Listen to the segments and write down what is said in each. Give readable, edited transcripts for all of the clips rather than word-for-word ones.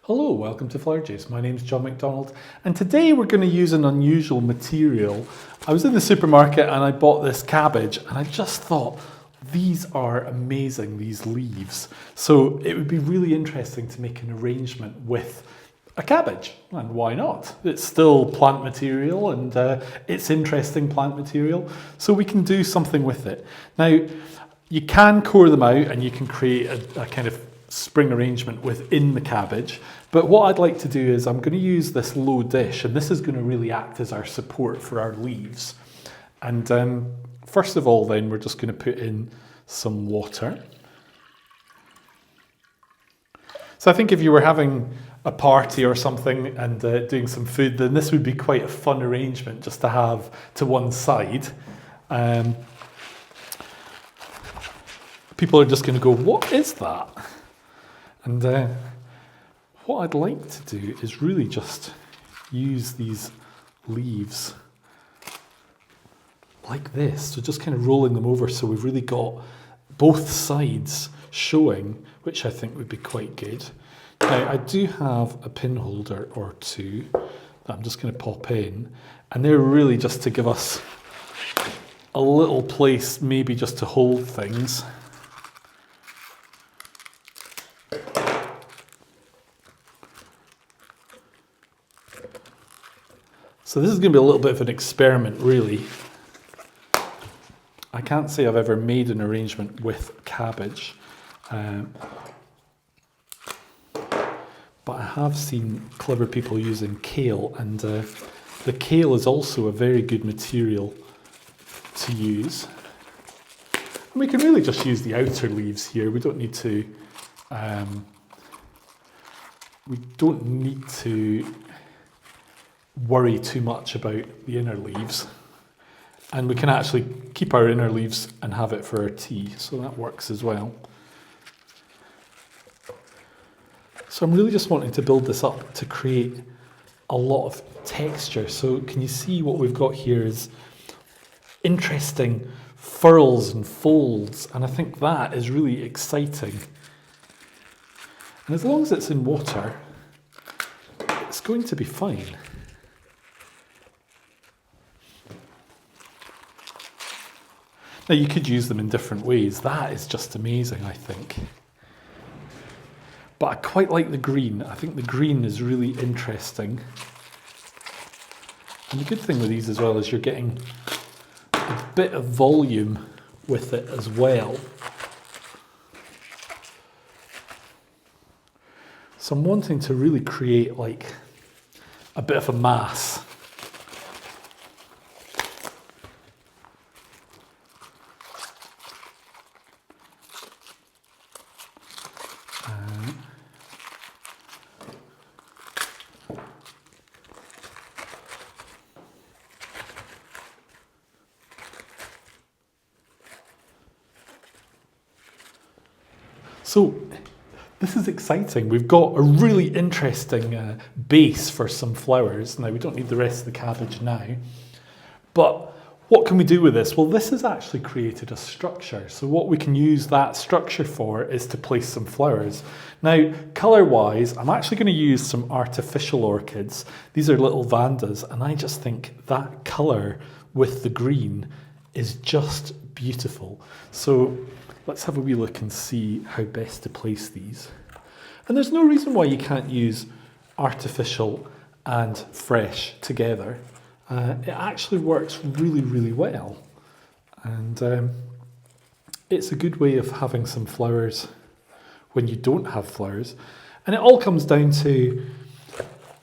Hello, welcome to Flower Juice. My name's John McDonald, and today we're going to use an unusual material. I was in the supermarket and I bought this cabbage, and I just thought, these are amazing, these leaves. So it would be really interesting to make an arrangement with a cabbage, and why not? It's still plant material, and it's interesting plant material, so we can do something with it. Now, you can core them out and you can create a kind of spring arrangement within the cabbage, but what I'd like to do is I'm going to use this low dish, and this is going to really act as our support for our leaves. And first of all then we're just going to put in some water. So I think if you were having a party or something and doing some food, then this would be quite a fun arrangement just to have to one side. People are just going to go, what is that? And what I'd like to do is really just use these leaves like this. So just kind of rolling them over so we've really got both sides showing, which I think would be quite good. Now, I do have a pin holder or two that I'm just going to pop in, and they're really just to give us a little place maybe just to hold things. So this is going to be a little bit of an experiment, really. I can't say I've ever made an arrangement with cabbage, but I have seen clever people using kale, and the kale is also a very good material to use. And we can really just use the outer leaves here. We don't need to worry too much about the inner leaves, and we can actually keep our inner leaves and have it for our tea, so that works as well. So I'm really just wanting to build this up to create a lot of texture. So can you see what we've got here is interesting furls and folds, and I think that is really exciting. And as long as it's in water, it's going to be fine. Now, you could use them in different ways. That is just amazing, I think. But I quite like the green. I think the green is really interesting. And the good thing with these as well is you're getting a bit of volume with it as well. So I'm wanting to really create like a bit of a mass. So this is exciting. We've got a really interesting base for some flowers. Now, we don't need the rest of the cabbage now, but what can we do with this? Well, this has actually created a structure. So what we can use that structure for is to place some flowers. Now, colour-wise, I'm actually going to use some artificial orchids. These are little vandas, and I just think that colour with the green is just beautiful. So let's have a wee look and see how best to place these. And there's no reason why you can't use artificial and fresh together. It actually works really, really well. And it's a good way of having some flowers when you don't have flowers. And it all comes down to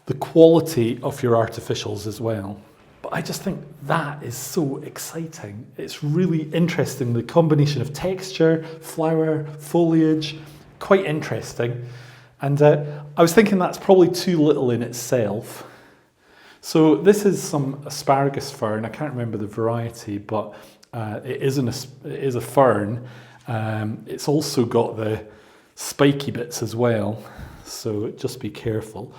the quality of your artificials as well. But I just think that is so exciting. It's really interesting. The combination of texture, flower, foliage, quite interesting. And I was thinking that's probably too little in itself. So this is some asparagus fern. I can't remember the variety, but it is a fern. It's also got the spiky bits as well, so just be careful.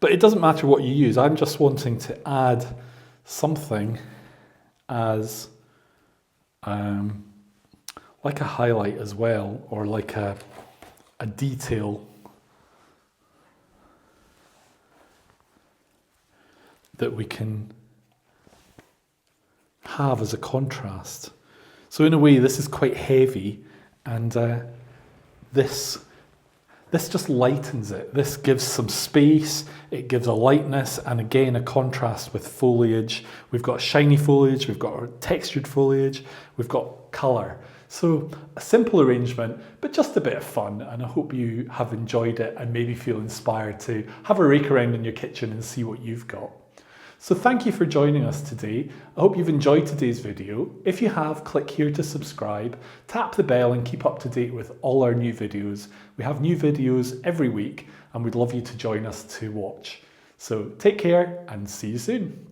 But it doesn't matter what you use. I'm just wanting to add something as like a highlight as well, or like a detail. that we can have as a contrast. So in a way, this is quite heavy, and this just lightens it. This gives some space, it gives a lightness, and again, a contrast with foliage. We've got shiny foliage, we've got textured foliage, we've got colour. So a simple arrangement, but just a bit of fun, and I hope you have enjoyed it and maybe feel inspired to have a rake around in your kitchen and see what you've got. So thank you for joining us today. I hope you've enjoyed today's video. If you have, click here to subscribe, tap the bell and keep up to date with all our new videos. We have new videos every week and we'd love you to join us to watch. So take care and see you soon.